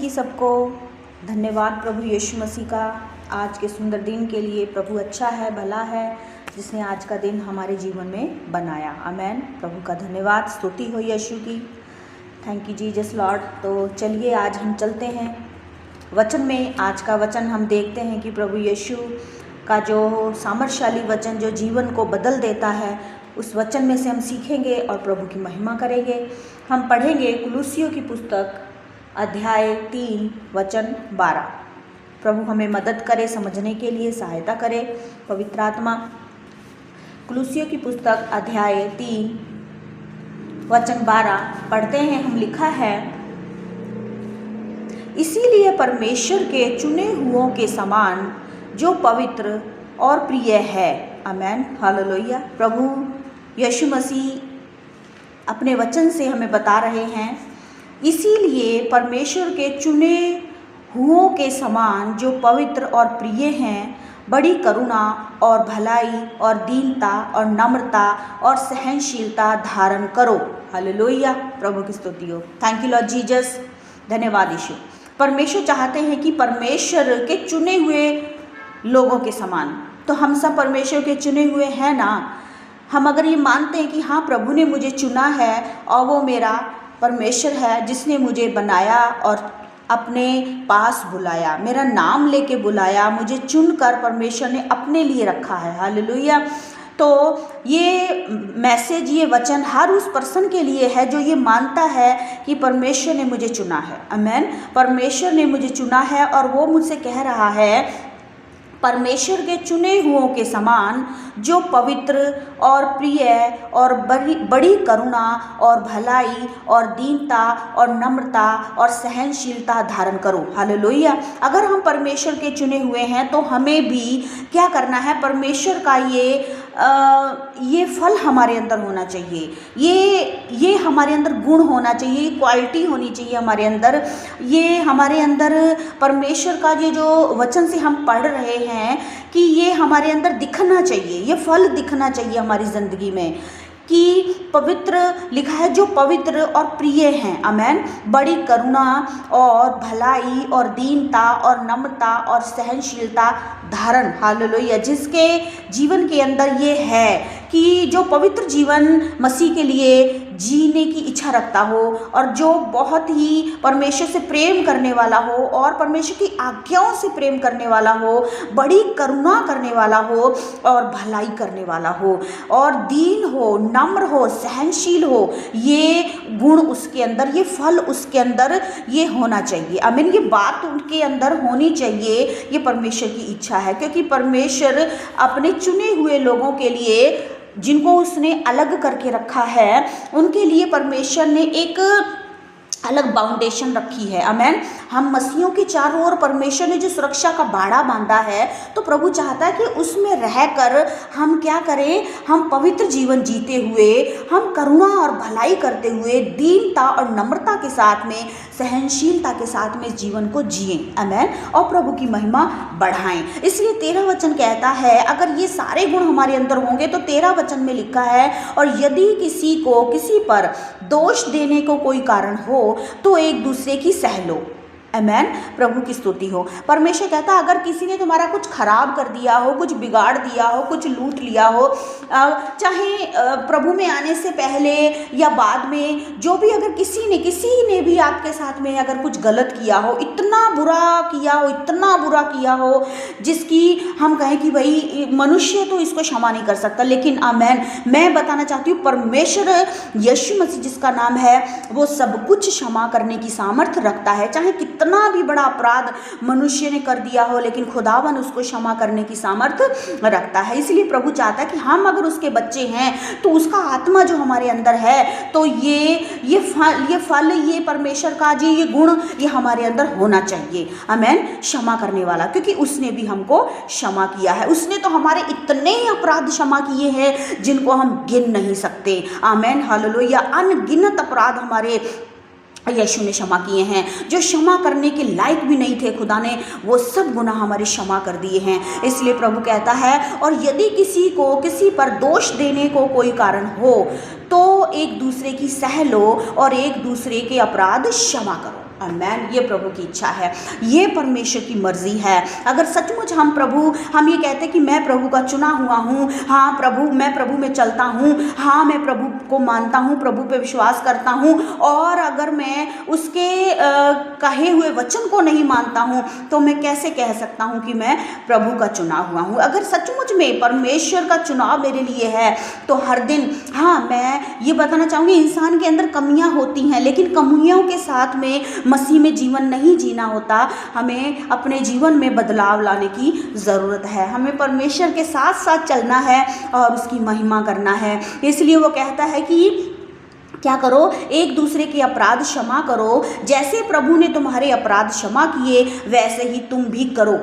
की सबको। धन्यवाद प्रभु यीशु मसीह का आज के सुंदर दिन के लिए। प्रभु अच्छा है, भला है, जिसने आज का दिन हमारे जीवन में बनाया। आमेन। प्रभु का धन्यवाद, स्तुति हो यीशु की। Thank you Jesus Lord. तो चलिए आज हम चलते हैं वचन में। आज का वचन हम देखते हैं कि प्रभु यीशु का जो सामर्थशाली वचन जो जीवन को बदल देता है, उस वचन में से हम सीखेंगे और प्रभु की महिमा करेंगे। हम पढ़ेंगे कुलुस्सियों की पुस्तक अध्याय 3 वचन 12। प्रभु हमें मदद करे, समझने के लिए सहायता करे पवित्र आत्मा। कुलुस्सियों की पुस्तक अध्याय 3 वचन 12 पढ़ते हैं हम। लिखा है, इसीलिए परमेश्वर के चुने हुओं के समान जो पवित्र और प्रिय है। आमेन, हालेलुया। प्रभु यीशु मसीह अपने वचन से हमें बता रहे हैं, इसीलिए परमेश्वर के चुने हुओं के समान जो पवित्र और प्रिय हैं, बड़ी करुणा और भलाई और दीनता और नम्रता और सहनशीलता धारण करो। हालेलुया, प्रभु की स्तुति हो। Thank you Lord Jesus. धन्यवाद यीशु। परमेश्वर चाहते हैं कि परमेश्वर के चुने हुए लोगों के समान, तो हम सब परमेश्वर के चुने हुए हैं ना। हम अगर ये मानते हैं कि हाँ प्रभु ने मुझे चुना है और वो मेरा परमेश्वर है जिसने मुझे बनाया और अपने पास बुलाया, मेरा नाम लेके बुलाया, मुझे चुनकर परमेश्वर ने अपने लिए रखा है। हालेलुया। तो ये मैसेज, ये वचन हर उस पर्सन के लिए है जो ये मानता है कि परमेश्वर ने मुझे चुना है। आमेन। परमेश्वर ने मुझे चुना है और वो मुझसे कह रहा है, परमेश्वर के चुने हुओं के समान जो पवित्र और प्रिय और बड़ी करुणा और भलाई और दीनता और नम्रता और सहनशीलता धारण करो। हालेलुया। अगर हम परमेश्वर के चुने हुए हैं तो हमें भी क्या करना है? परमेश्वर का ये फल हमारे अंदर होना चाहिए, ये हमारे अंदर गुण होना चाहिए, क्वालिटी होनी चाहिए हमारे अंदर। ये हमारे अंदर परमेश्वर का ये जो वचन से हम पढ़ रहे हैं कि ये हमारे अंदर दिखना चाहिए, ये फल दिखना चाहिए हमारी ज़िंदगी में कि पवित्र, लिखा है जो पवित्र और प्रिय हैं। आमेन। बड़ी करुणा और भलाई और दीनता और नम्रता और सहनशीलता धारण। हालेलुया। जिसके जीवन के अंदर ये है कि जो पवित्र जीवन मसीह के लिए जीने की इच्छा रखता हो और जो बहुत ही परमेश्वर से प्रेम करने वाला हो और परमेश्वर की आज्ञाओं से प्रेम करने वाला हो, बड़ी करुणा करने वाला हो और भलाई करने वाला हो और दीन हो, नम्र हो, सहनशील हो, ये गुण उसके अंदर, ये फल उसके अंदर ये होना चाहिए। आमीन। ये बात उनके अंदर होनी चाहिए। ये परमेश्वर की इच्छा है, क्योंकि परमेश्वर अपने चुने हुए लोगों के लिए, जिनको उसने अलग करके रखा है, उनके लिए परमेश्वर ने एक अलग बाउंडेशन रखी है। आमेन। हम मसीहों के चारों ओर परमेश्वर ने जो सुरक्षा का बाड़ा बांधा है, तो प्रभु चाहता है कि उसमें रहकर हम क्या करें? हम पवित्र जीवन जीते हुए, हम करुणा और भलाई करते हुए, दीनता और नम्रता के साथ में, सहनशीलता के साथ में जीवन को जिएं। आमेन। और प्रभु की महिमा बढ़ाएं। इसलिए 13 वचन कहता है, अगर ये सारे गुण हमारे अंदर होंगे तो 13 वचन में लिखा है, और यदि किसी को किसी पर दोष देने को कोई कारण हो तो एक दूसरे की सह लो। आमेन। प्रभु की स्तुति हो। परमेश्वर कहता है, अगर किसी ने तुम्हारा कुछ खराब कर दिया हो, कुछ बिगाड़ दिया हो, कुछ लूट लिया हो, चाहे प्रभु में आने से पहले या बाद में, जो भी अगर किसी ने भी आपके साथ में अगर कुछ गलत किया हो, इतना बुरा किया हो, इतना बुरा किया हो, जिसकी हम कहें कि भाई मनुष्य तो इसको क्षमा नहीं कर सकता, लेकिन आमेन, मैं बताना चाहती हूँ परमेश्वर यीशु मसीह जिसका नाम है, वो सब कुछ क्षमा करने की सामर्थ्य रखता है। चाहे कितना भी बड़ा अपराध मनुष्य ने कर दिया हो, लेकिन खुदावन उसको क्षमा करने की सामर्थ्य रखता है। इसलिए प्रभु चाहता है कि हम अगर उसके बच्चे हैं तो उसका आत्मा जो हमारे अंदर है, तो ये फल ये परमेश्वर का जी ये गुण ये हमारे अंदर होना चाहिए। आमेन। क्षमा करने वाला, क्योंकि उसने भी हमको क्षमा किया है। उसने तो हमारे इतने अपराध क्षमा किए हैं जिनको हम गिन नहीं सकते। आमेन, हालेलुया। अनगिनत अपराध हमारे यीशु ने क्षमा किए हैं, जो क्षमा करने के लायक भी नहीं थे, खुदा ने वो सब गुनाह हमारे क्षमा कर दिए हैं। इसलिए प्रभु कहता है, और यदि किसी को किसी पर दोष देने को कोई कारण हो तो एक दूसरे की सह लो और एक दूसरे के अपराध क्षमा करो। आमेन। ये प्रभु की इच्छा है, ये परमेश्वर की मर्जी है। अगर सचमुच हम ये कहते हैं कि मैं प्रभु का चुना हुआ हूँ, हाँ प्रभु, मैं प्रभु में चलता हूँ, हाँ मैं प्रभु को मानता हूँ, प्रभु पे विश्वास करता हूँ, और अगर मैं उसके कहे हुए वचन को नहीं मानता हूँ तो मैं कैसे कह सकता हूँ कि मैं प्रभु का चुना हुआ हूँ। अगर सचमुच में परमेश्वर का चुनाव मेरे लिए है तो हर दिन, हाँ मैं ये बताना चाहूँगी, इंसान के अंदर कमियाँ होती हैं, लेकिन कमियों के साथ में मसीह में जीवन नहीं जीना होता। हमें अपने जीवन में बदलाव लाने की ज़रूरत है, हमें परमेश्वर के साथ साथ चलना है और उसकी महिमा करना है। इसलिए वो कहता है कि क्या करो, एक दूसरे के अपराध क्षमा करो, जैसे प्रभु ने तुम्हारे अपराध क्षमा किए वैसे ही तुम भी करो।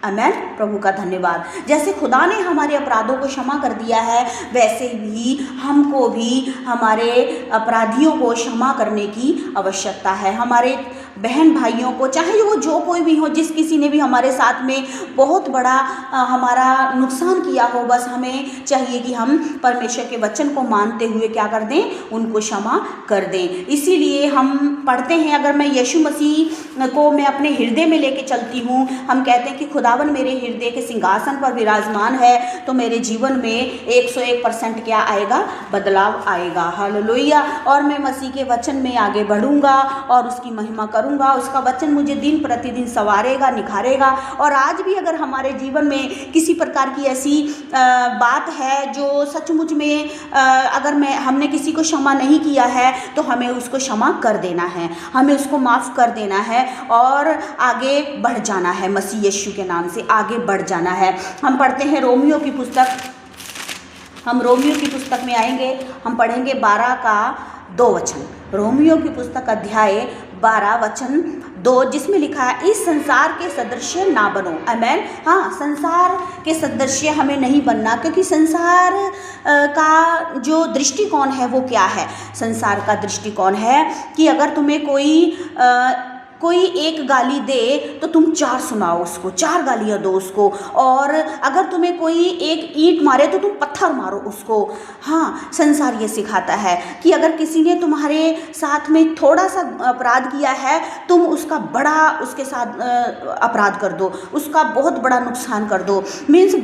आमेन। प्रभु का धन्यवाद। जैसे खुदा ने हमारे अपराधों को क्षमा कर दिया है वैसे ही हमको भी हमारे अपराधियों को क्षमा करने की आवश्यकता है। हमारे बहन भाइयों को, चाहे वो जो कोई भी हो, जिस किसी ने भी हमारे साथ में बहुत बड़ा हमारा नुकसान किया हो, बस हमें चाहिए कि हम परमेश्वर के वचन को मानते हुए क्या कर दें, उनको क्षमा कर दें। इसीलिए हम पढ़ते हैं, अगर मैं यीशु मसीह को मैं अपने हृदय में लेके चलती हूँ, हम कहते हैं कि खुदावन मेरे हृदय के सिंहासन पर विराजमान है, तो मेरे जीवन में 101% क्या आएगा, बदलाव आएगा। हालेलुया। और मैं मसीह के वचन में आगे बढ़ूंगा और उसकी महिमा करूंगा। उसका वचन मुझे दिन प्रतिदिन संवारेगा, निखारेगा। और आज भी अगर हमारे जीवन में किसी प्रकार की ऐसी बात है जो सचमुच में अगर हमने किसी को क्षमा नहीं किया है तो हमें उसको क्षमा कर देना है, हमें उसको माफ़ कर देना है और आगे बढ़ जाना है। मसीह यीशु के नाम से आगे बढ़ जाना है। हम पढ़ते हैं रोमियो की पुस्तक, हम रोमियो की पुस्तक में आएंगे, हम पढ़ेंगे 12 का 2 वचन। रोमियो की पुस्तक अध्याय 12 वचन 2, जिसमें लिखा है, इस संसार के सदृश्य ना बनो। आमेन। हाँ, संसार के सदृश्य हमें नहीं बनना, क्योंकि संसार का जो दृष्टिकोण है वो क्या है। संसार का दृष्टिकोण है कि अगर तुम्हें कोई एक गाली दे तो तुम 4 सुनाओ उसको, 4 गालियाँ दो उसको। और अगर तुम्हें कोई एक ईंट मारे तो तुम पत्थर मारो उसको। हाँ, संसार ये सिखाता है कि अगर किसी ने तुम्हारे साथ में थोड़ा सा अपराध किया है, तुम उसका बड़ा उसके साथ अपराध कर दो, उसका बहुत बड़ा नुकसान कर दो। मीन्स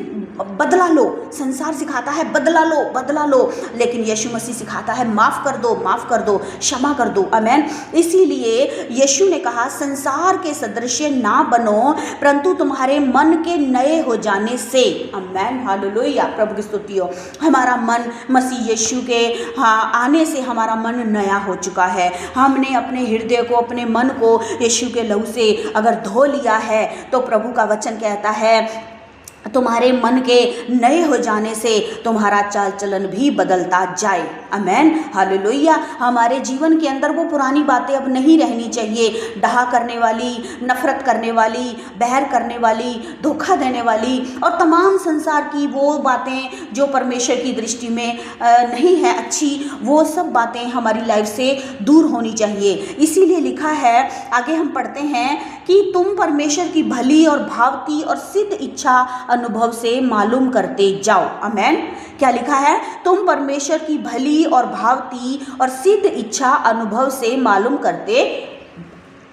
बदला लो। संसार सिखाता है बदला लो, बदला लो, लेकिन यीशु मसीह सिखाता है माफ़ कर दो, माफ़ कर दो, क्षमा कर दो। आमेन। इसीलिए यीशु ने कहा, संसार के सदृश्य ना बनो, परंतु तुम्हारे मन के नए हो जाने से। आमेन। हालेलुया। प्रभु की स्तुति हो। हमारा मन मसीह यीशु के आने से हमारा मन नया हो चुका है। हमने अपने हृदय को, अपने मन को यीशु के लहू से अगर धो लिया है तो प्रभु का वचन कहता है, तुम्हारे मन के नए हो जाने से तुम्हारा चाल चलन भी बदलता जाए। आमेन। हालेलुया। हमारे जीवन के अंदर वो पुरानी बातें अब नहीं रहनी चाहिए। डहा करने वाली, नफरत करने वाली, बहर करने वाली, धोखा देने वाली और तमाम संसार की वो बातें जो परमेश्वर की दृष्टि में नहीं है अच्छी, वो सब बातें हमारी लाइफ से दूर होनी चाहिए। इसीलिए लिखा है, आगे हम पढ़ते हैं कि तुम परमेश्वर की भली और भावती और सिद्ध इच्छा अनुभव से मालूम करते जाओ। आमेन। क्या लिखा है? तुम परमेश्वर की भली और भावती और सिद्ध इच्छा अनुभव से मालूम करते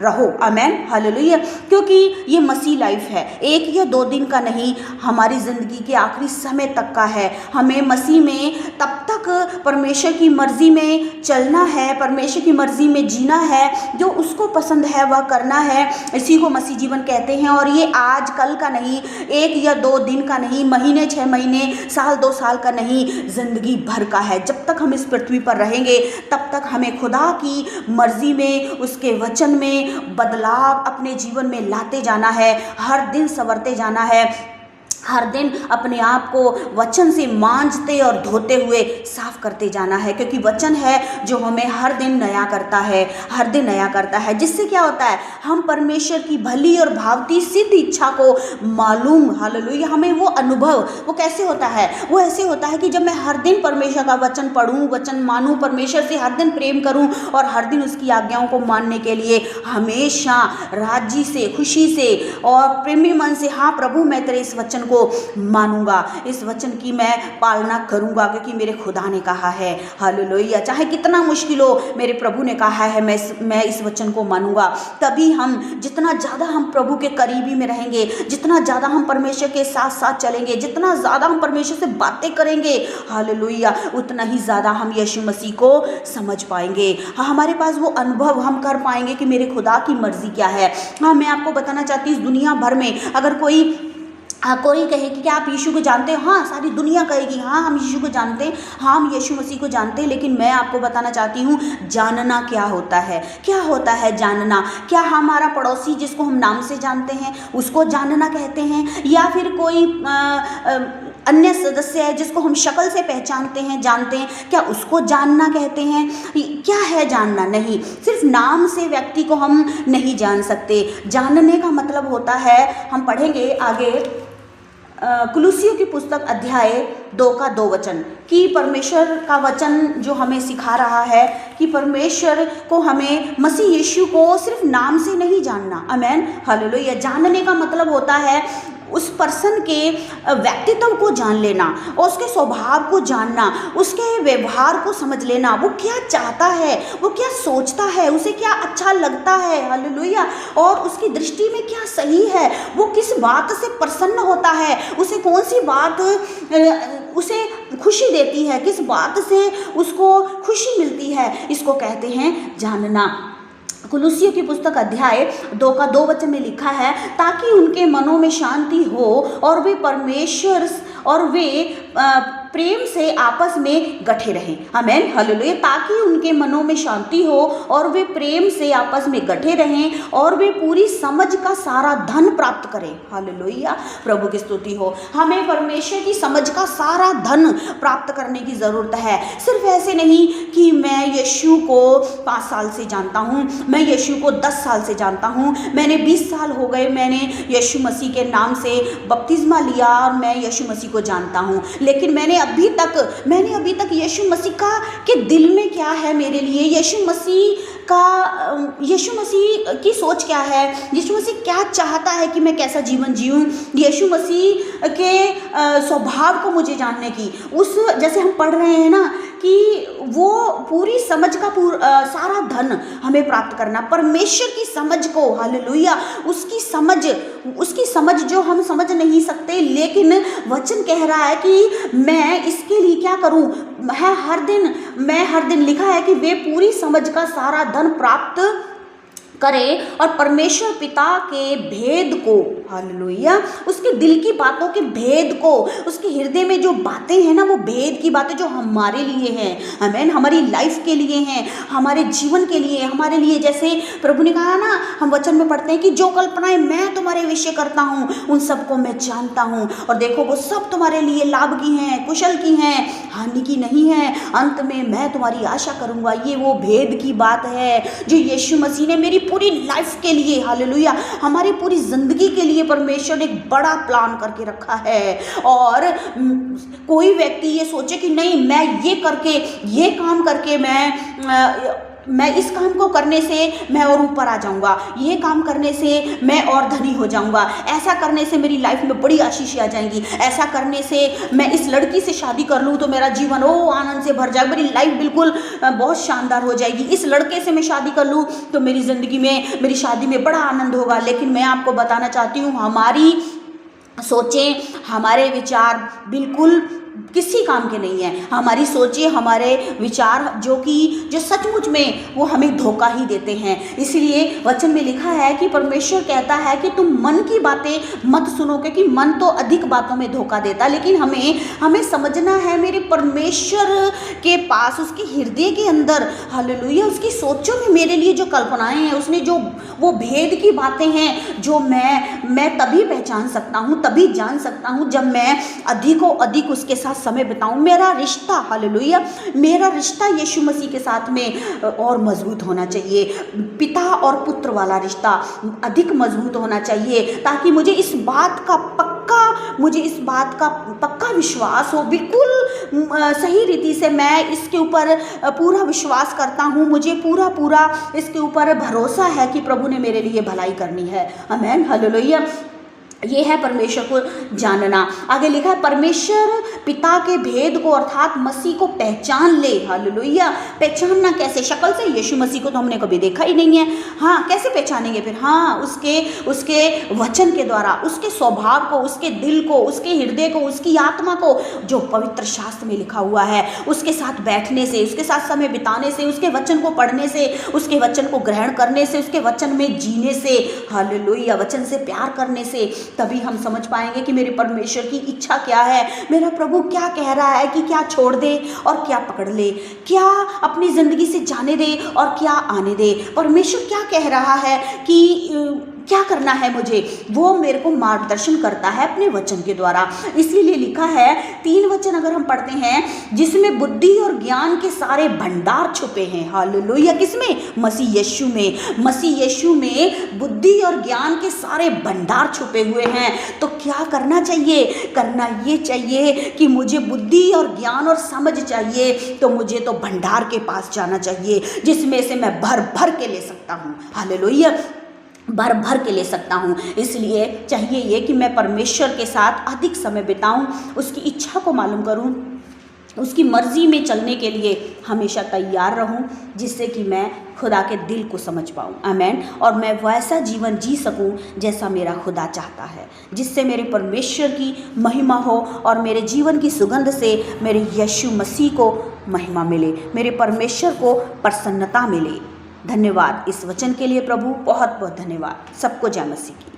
रहो। आमेन। हालेलुया। क्योंकि ये मसीह लाइफ है, 1 या 2 दिन का नहीं, हमारी ज़िंदगी के आखिरी समय तक का है। हमें मसीह में तब तक परमेश्वर की मर्ज़ी में चलना है, परमेश्वर की मर्ज़ी में जीना है, जो उसको पसंद है वह करना है। इसी को मसीह जीवन कहते हैं। और ये आज कल का नहीं, 1 या 2 दिन का नहीं, महीने 6 महीने, साल 2 साल का नहीं, ज़िंदगी भर का है। जब तक हम इस पृथ्वी पर रहेंगे तब तक हमें खुदा की मर्ज़ी में, उसके वचन में बदलाव अपने जीवन में लाते जाना है, हर दिन संवरते जाना है, हर दिन अपने आप को वचन से मांजते और धोते हुए साफ करते जाना है। क्योंकि वचन है जो हमें हर दिन नया करता है, हर दिन नया करता है। जिससे क्या होता है, हम परमेश्वर की भली और भावती सिद्ध इच्छा को मालूम, हालेलुया, हमें वो अनुभव, वो कैसे होता है, वो ऐसे होता है कि जब मैं हर दिन परमेश्वर का वचन पढ़ूँ, वचन मानूँ, परमेश्वर से हर दिन प्रेम करूँ और हर दिन उसकी आज्ञाओं को मानने के लिए हमेशा राजी से, खुशी से और प्रेमी मन से, हाँ प्रभु मैं तेरे इस वचन को को मानूंगा, इस वचन की मैं पालना करूंगा, क्योंकि मेरे खुदा ने कहा है। हालेलुया। चाहे कितना मुश्किल हो, मेरे प्रभु ने कहा है मैं इस वचन को मानूंगा। तभी हम, जितना ज़्यादा हम प्रभु के करीबी में रहेंगे, जितना ज़्यादा हम परमेश्वर के साथ साथ चलेंगे, जितना ज़्यादा हम परमेश्वर से बातें करेंगे, हालेलुया, उतना ही ज़्यादा हम यीशु मसीह को समझ पाएंगे। हाँ, हमारे पास वो अनुभव हम कर पाएंगे कि मेरे खुदा की मर्जी क्या है। हाँ, मैं आपको बताना चाहती हूँ, इस दुनिया भर में अगर कोई कहे कि क्या आप यीशु को जानते हो, हाँ, सारी दुनिया कहेगी हाँ हम यीशु को जानते हैं, हाँ हम यीशु मसीह को जानते हैं। लेकिन मैं आपको बताना चाहती हूँ, जानना क्या होता है। क्या होता है जानना? क्या हमारा पड़ोसी जिसको हम नाम से जानते हैं उसको जानना कहते हैं, या फिर कोई अन्य सदस्य है जिसको हम शक्ल से पहचानते हैं, जानते हैं, क्या उसको जानना कहते हैं? क्या है जानना? नहीं, सिर्फ नाम से व्यक्ति को हम नहीं जान सकते। जानने का मतलब होता है, हम पढ़ेंगे आगे कुलुसियों की पुस्तक अध्याय 2 का 2 वचन, कि परमेश्वर का वचन जो हमें सिखा रहा है कि परमेश्वर को, हमें मसीह यीशु को सिर्फ नाम से नहीं जानना। आमेन, हालेलुया। जानने का मतलब होता है उस पर्सन के व्यक्तित्व को जान लेना, और उसके स्वभाव को जानना, उसके व्यवहार को समझ लेना, वो क्या चाहता है, वो क्या सोचता है, उसे क्या अच्छा लगता है, हालेलुया, और उसकी दृष्टि में क्या सही है, वो किस बात से प्रसन्न होता है, उसे कौन सी बात उसे खुशी देती है, किस बात से उसको खुशी मिलती है, इसको कहते हैं जानना। कुलुसियों की पुस्तक अध्याय 2 का 2 वचन में लिखा है, ताकि उनके मनों में शांति हो और वे प्रेम से आपस में गठे रहें। आमेन, हालेलुया। ताकि उनके मनों में शांति हो और वे प्रेम से आपस में गठे रहें और वे पूरी समझ का सारा धन प्राप्त करें। हालेलुया, प्रभु की स्तुति हो। हमें परमेश्वर की समझ का सारा धन प्राप्त करने की ज़रूरत है। सिर्फ ऐसे नहीं कि मैं यीशु को 5 साल से जानता हूँ, मैं यीशु को 10 साल से जानता हूँ, मैंने 20 साल हो गए, मैंने यीशु मसीह के नाम से बपतिस्मा लिया और मैं यीशु मसीह को जानता हूँ, लेकिन मैंने अभी तक यीशु मसीह के दिल में क्या है मेरे लिए, यीशु मसीह की सोच क्या है, यीशु मसीह क्या चाहता है कि मैं कैसा जीवन जीऊँ, यीशु मसीह के स्वभाव को मुझे जानने की, उस जैसे हम पढ़ रहे हैं ना कि वो पूरी समझ का सारा धन हमें प्राप्त करना, परमेश्वर की समझ को, हालेलुया, उसकी समझ जो हम समझ नहीं सकते, लेकिन वचन कह रहा है कि मैं इसके लिए क्या करूं, मैं हर दिन लिखा है कि वे पूरी समझ का सारा धन प्राप्त करें और परमेश्वर पिता के भेद को, हालेलुया, उसके दिल की बातों के भेद को, उसके हृदय में जो बातें हैं ना, वो भेद की बातें जो हमारे लिए हैं, आमीन, हमारी लाइफ के लिए हैं, हमारे जीवन के लिए, हमारे लिए, जैसे प्रभु ने कहा ना, हम वचन में पढ़ते हैं कि जो कल्पनाएं मैं तुम्हारे विषय करता हूँ उन सबको मैं जानता हूँ, और देखो वो सब तुम्हारे लिए लाभ की हैं, कुशल की हैं, हानि की नहीं है, अंत में मैं तुम्हारी आशा करूँगा। ये वो भेद की बात है जो यीशु मसीह ने मेरी पूरी लाइफ के लिए, हालेलुया, हमारी पूरी जिंदगी के लिए परमेश्वर ने एक बड़ा प्लान करके रखा है। और कोई व्यक्ति ये सोचे कि नहीं, मैं ये काम करके मैं इस काम को करने से मैं और ऊपर आ जाऊंगा, ये काम करने से मैं और धनी हो जाऊंगा, ऐसा करने से मेरी लाइफ में बड़ी आशीष आ जाएंगी, ऐसा करने से मैं इस लड़की से शादी कर लूँ तो मेरा जीवन आनंद से भर जाएगा, मेरी लाइफ बिल्कुल बहुत शानदार हो जाएगी, इस लड़के से मैं शादी कर लूँ तो मेरी ज़िंदगी में, मेरी शादी में बड़ा आनंद होगा। लेकिन मैं आपको बताना चाहती हूँ, हमारी सोचें, हमारे विचार बिल्कुल किसी काम के नहीं है। हमारी सोचें, हमारे विचार जो सचमुच में वो हमें धोखा ही देते हैं। इसलिए वचन में लिखा है कि परमेश्वर कहता है कि तुम मन की बातें मत सुनो, क्योंकि मन तो अधिक बातों में धोखा देता। लेकिन हमें समझना है, मेरे परमेश्वर के पास, उसके हृदय के अंदर, हालेलुया, उसकी सोचों में मेरे लिए जो कल्पनाएं हैं, उसने जो वो भेद की बातें हैं जो मैं तभी पहचान सकता हूँ, तभी जान सकता हूँ जब मैं अधिकों अधिक उसके साथ समय बिताऊं। मेरा रिश्ता, हालेलुया, मेरा रिश्ता यीशु मसीह के साथ में और मजबूत होना चाहिए। पिता और पुत्र वाला रिश्ता अधिक मजबूत होना चाहिए, ताकि मुझे इस बात का पक्का विश्वास हो, बिल्कुल सही रीति से मैं इसके ऊपर पूरा विश्वास करता हूँ, मुझे पूरा इसके ऊपर भरोसा है कि प्रभु ने मेरे लिए भलाई करनी है। आमीन, हालेलुया। ये है परमेश्वर को जानना। आगे लिखा है परमेश्वर पिता के भेद को अर्थात मसीह को पहचान ले। हालेलुया। पहचानना कैसे? शक्ल से? यीशु मसीह को तो हमने कभी देखा ही नहीं है। हाँ, कैसे पहचानेंगे फिर? हाँ, उसके वचन के द्वारा, उसके स्वभाव को, उसके दिल को, उसके हृदय को, उसकी आत्मा को, जो पवित्र शास्त्र में लिखा हुआ है, उसके साथ बैठने से, उसके साथ समय बिताने से, उसके वचन को पढ़ने से, उसके वचन को ग्रहण करने से, उसके वचन में जीने से, हालेलुया, वचन से प्यार करने से, तभी हम समझ पाएंगे कि मेरे परमेश्वर की इच्छा क्या है, मेरा प्रभु क्या कह रहा है कि क्या छोड़ दे और क्या पकड़ ले, क्या अपनी ज़िंदगी से जाने दे और क्या आने दे। परमेश्वर क्या कह रहा है कि क्या करना है मुझे, वो मेरे को मार्गदर्शन करता है अपने वचन के द्वारा। इसीलिए लिखा है 3 वचन अगर हम पढ़ते हैं, जिसमें बुद्धि और ज्ञान के सारे भंडार छुपे हैं। हालेलुया। किसमें? मसीह यीशु में। मसीह यीशु में बुद्धि और ज्ञान के सारे भंडार छुपे हुए हैं। तो क्या करना चाहिए? करना ये चाहिए कि मुझे बुद्धि और ज्ञान और समझ चाहिए, तो मुझे तो भंडार के पास जाना चाहिए, जिसमें से मैं भर भर के ले सकता हूँ। हालेलुया। भर भर के ले सकता हूँ। इसलिए चाहिए ये कि मैं परमेश्वर के साथ अधिक समय बिताऊँ, उसकी इच्छा को मालूम करूँ, उसकी मर्जी में चलने के लिए हमेशा तैयार रहूं, जिससे कि मैं खुदा के दिल को समझ पाऊं। आमेन। और मैं वैसा जीवन जी सकूं जैसा मेरा खुदा चाहता है, जिससे मेरे परमेश्वर की महिमा हो और मेरे जीवन की सुगंध से मेरे यीशु मसीह को महिमा मिले, मेरे परमेश्वर को प्रसन्नता मिले। धन्यवाद इस वचन के लिए प्रभु, बहुत बहुत धन्यवाद। सबको जय मसीह की।